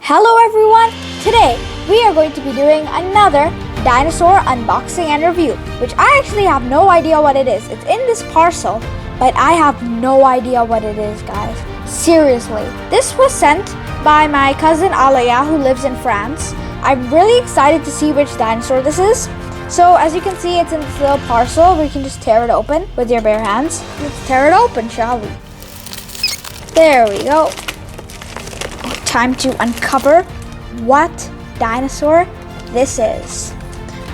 Hello everyone! Today we are going to be doing another dinosaur unboxing and review, which I actually have no idea what it is. It's in this parcel, but I have no idea what it is, guys. Seriously. This was sent by my cousin Alaya, who lives in France. I'm really excited to see which dinosaur this is. So as you can see, it's in this little parcel where you can just tear it open with your bare hands. Let's tear it open, shall we? There we go. Time to uncover what dinosaur this is.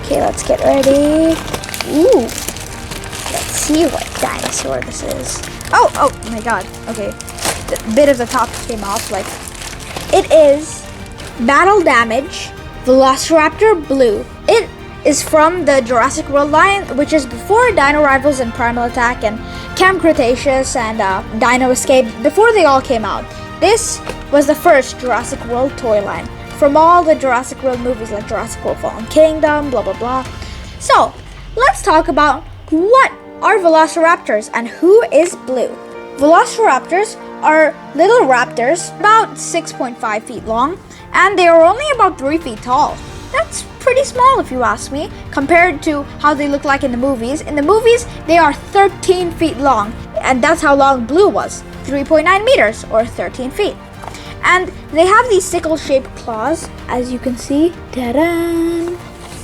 Okay, let's get ready. Ooh. Let's see what dinosaur this is. Oh my god. Okay. The bit of the top came off. It is Battle Damage Velociraptor Blue. It is from the Jurassic World line, which is before Dino Rivals and Primal Attack and Camp Cretaceous and Dino Escape, before they all came out. This was the first Jurassic World toy line from all the Jurassic World movies like Jurassic World Fallen Kingdom, blah blah blah. So, let's talk about what are Velociraptors and who is Blue. Velociraptors are little raptors about 6.5 feet long, and they are only about 3 feet tall. That's pretty small if you ask me, compared to how they look like in the movies. In the movies, they are 13 feet long, and that's how long Blue was, 3.9 meters or 13 feet. And they have these sickle-shaped claws, as you can see, ta-da,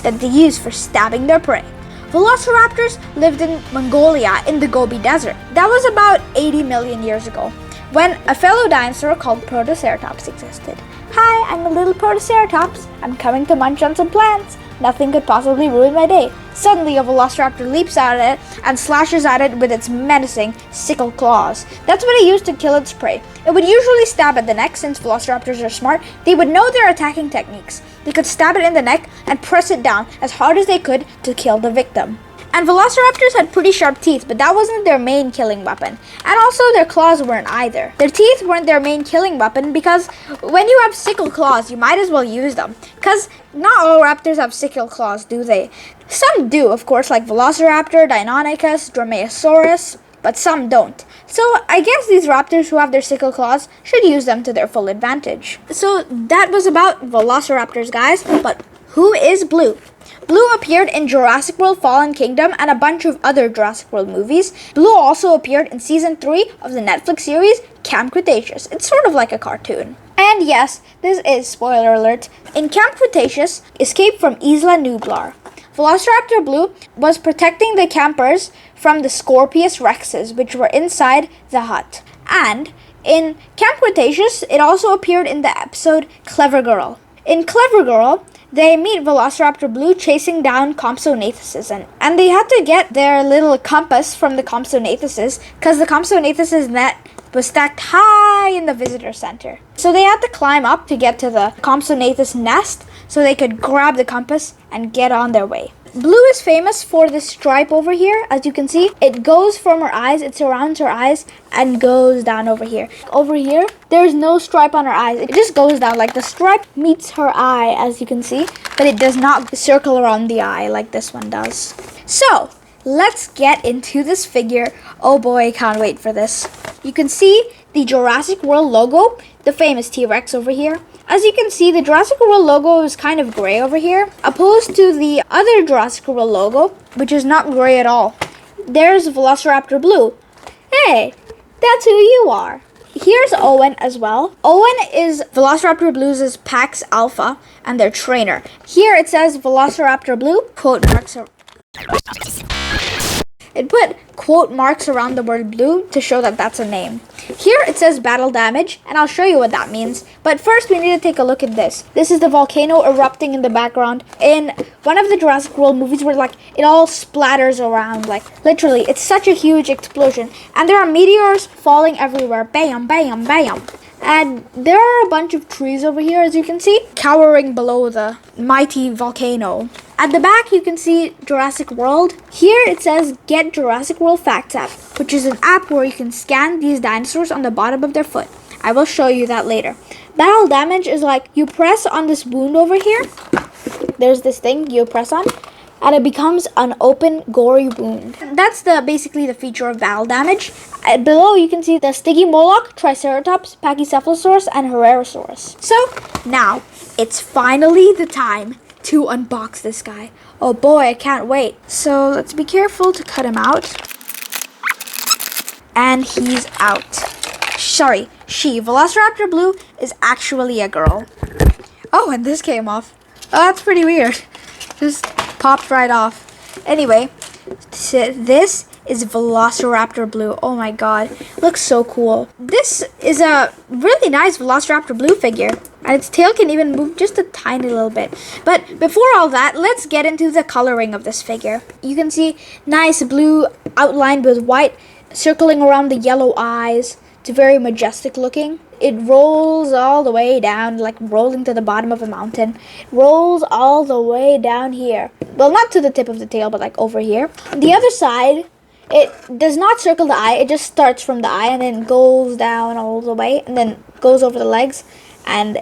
that they use for stabbing their prey. Velociraptors lived in Mongolia in the Gobi Desert. That was about 80 million years ago, when a fellow dinosaur called Protoceratops existed. Hi, I'm a little Protoceratops. I'm coming to munch on some plants. Nothing could possibly ruin my day. Suddenly, a Velociraptor leaps out at it and slashes at it with its menacing sickle claws. That's what it used to kill its prey. It would usually stab at the neck. Since Velociraptors are smart, they would know their attacking techniques. They could stab it in the neck and press it down as hard as they could to kill the victim. And Velociraptors had pretty sharp teeth, but that wasn't their main killing weapon. And also, their claws weren't either. Their teeth weren't their main killing weapon because when you have sickle claws, you might as well use them. Because not all raptors have sickle claws, do they? Some do, of course, like Velociraptor, Deinonychus, Dromaeosaurus, but some don't. So I guess these raptors who have their sickle claws should use them to their full advantage. So that was about Velociraptors, guys. But who is Blue? Blue appeared in Jurassic World Fallen Kingdom and a bunch of other Jurassic World movies. Blue also appeared in Season 3 of the Netflix series Camp Cretaceous. It's sort of like a cartoon. And yes, this is spoiler alert. In Camp Cretaceous, escape from Isla Nublar. Velociraptor Blue was protecting the campers from the Scorpius rexes, which were inside the hut. And in Camp Cretaceous, it also appeared in the episode Clever Girl. In Clever Girl, they meet Velociraptor Blue chasing down Compsognathus, and they had to get their little compass from the Compsognathus because the Compsognathus net was stacked high in the visitor center. So they had to climb up to get to the Compsognathus nest so they could grab the compass and get on their way. Blue is famous for this stripe over here. As you can see, it goes from her eyes, it surrounds her eyes, and goes down over here. Over here, there's no stripe on her eyes. It just goes down, like the stripe meets her eye, as you can see, but it does not circle around the eye like this one does. So, let's get into this figure. Oh boy, I can't wait for this. You can see the Jurassic World logo, the famous T-Rex over here. As you can see, the Jurassic World logo is kind of gray over here, opposed to the other Jurassic World logo, which is not gray at all. There's Velociraptor Blue. Hey, that's who you are. Here's Owen as well. Owen is Velociraptor Blue's Pax Alpha and their trainer. Here it says Velociraptor Blue, quote marks. It put quote marks around the word blue to show that that's a name. Here it says Battle Damage, and I'll show you what that means. But first we need to take a look at this. This is the volcano erupting in the background in one of the Jurassic World movies where it all splatters around. Literally, it's such a huge explosion. And there are meteors falling everywhere. Bam, bam, bam. And there are a bunch of trees over here, as you can see, cowering below the mighty volcano. At the back, you can see Jurassic World. Here it says Get Jurassic World Facts app, which is an app where you can scan these dinosaurs on the bottom of their foot. I will show you that later. Battle Damage is you press on this wound over here. There's this thing you press on. and it becomes an open, gory wound. That's basically the feature of battle damage. Below, you can see the Stygimoloch, Triceratops, Pachycephalosaurus, and Herrerasaurus. So, now, it's finally the time to unbox this guy. Oh boy, I can't wait. So, let's be careful to cut him out. And he's out. Sorry, she. Velociraptor Blue is actually a girl. Oh, and this came off. Oh, that's pretty weird. Just popped right off. Anyway, this is Velociraptor Blue. Oh my god, looks so cool. This is a really nice Velociraptor Blue figure, and its tail can even move just a tiny little bit. But before all that, let's get into the coloring of this figure. You can see nice blue outlined with white circling around the yellow eyes. It's very majestic looking. It rolls all the way down, like rolling to the bottom of a mountain. It rolls all the way down here. Well, not to the tip of the tail, but like over here. On the other side, it does not circle the eye. It just starts from the eye and then goes down all the way and then goes over the legs and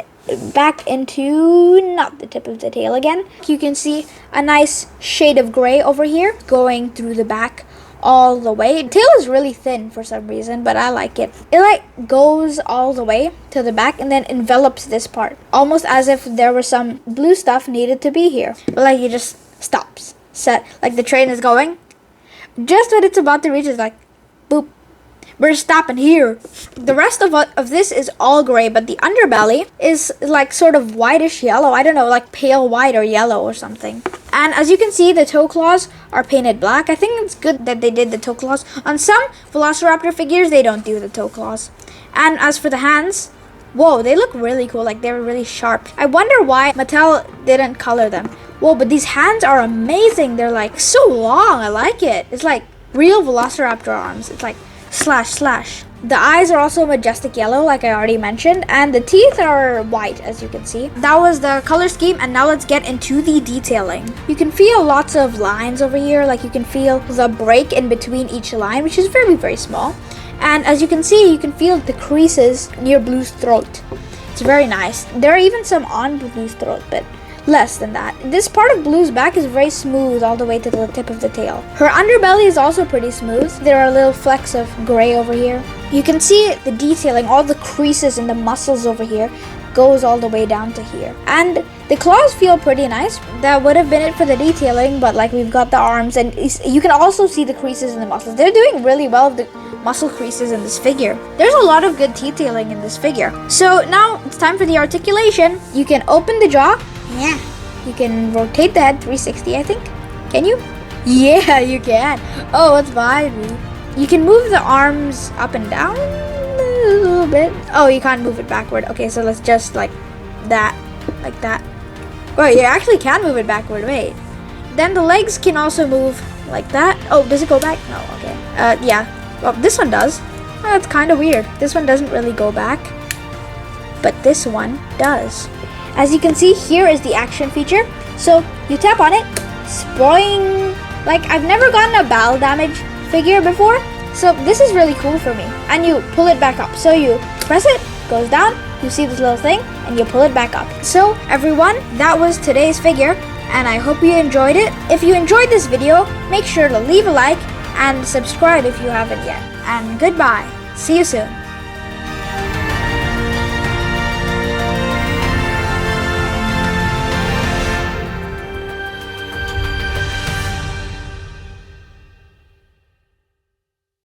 back into not the tip of the tail again. You can see a nice shade of gray over here going through the back all the way. The tail is really thin for some reason, but I like it. It like goes all the way to the back and then envelops this part, almost as if there was some blue stuff needed to be here. But like it just stops. Set like the train is going. Just when it's about to reach, it's like boop. We're stopping here. The rest of this is all gray, but the underbelly is like sort of whitish yellow. I don't know, like pale white or yellow or something. And as you can see, the toe claws are painted black. I think it's good that they did the toe claws. On some Velociraptor figures, they don't do the toe claws. And as for the hands, whoa, they look really cool. Like they're really sharp. I wonder why Mattel didn't color them. Whoa, but these hands are amazing. They're like so long. I like it. It's like real Velociraptor arms. It's like slash slash. The eyes are also majestic yellow, like I already mentioned, and the teeth are white, as you can see. That was the color scheme, and now let's get into the detailing. You can feel lots of lines over here, like you can feel the break in between each line, which is very, very small. And as you can see, you can feel the creases near Blue's throat. It's very nice. There are even some on Blue's throat, but less than that. This part of Blue's back is very smooth all the way to the tip of the tail. Her underbelly is also pretty smooth. There are little flecks of gray over here. You can see the detailing, all the creases and the muscles over here goes all the way down to here. And the claws feel pretty nice. That would have been it for the detailing, but like we've got the arms and you can also see the creases in the muscles. They're doing really well with the muscle creases in this figure. There's a lot of good detailing in this figure. So now it's time for the articulation. You can open the jaw. Yeah. You can rotate the head 360, I think. Can you? Yeah, you can. Oh, what's behind me? You can move the arms up and down a little bit. Oh, you can't move it backward. Okay, so let's just like that. Like that. Oh, you actually can move it backward. Wait. Then the legs can also move like that. Oh, does it go back? No, okay. Yeah. Well, this one does. Oh, that's kind of weird. This one doesn't really go back. But this one does. As you can see, here is the action feature. So you tap on it, spoing. Like I've never gotten a battle damage figure before, so this is really cool for me. And you pull it back up. So you press it, goes down, you see this little thing, and you pull it back up. So everyone, that was today's figure, and I hope you enjoyed it. If you enjoyed this video, make sure to leave a like and subscribe if you haven't yet. And goodbye. See you soon.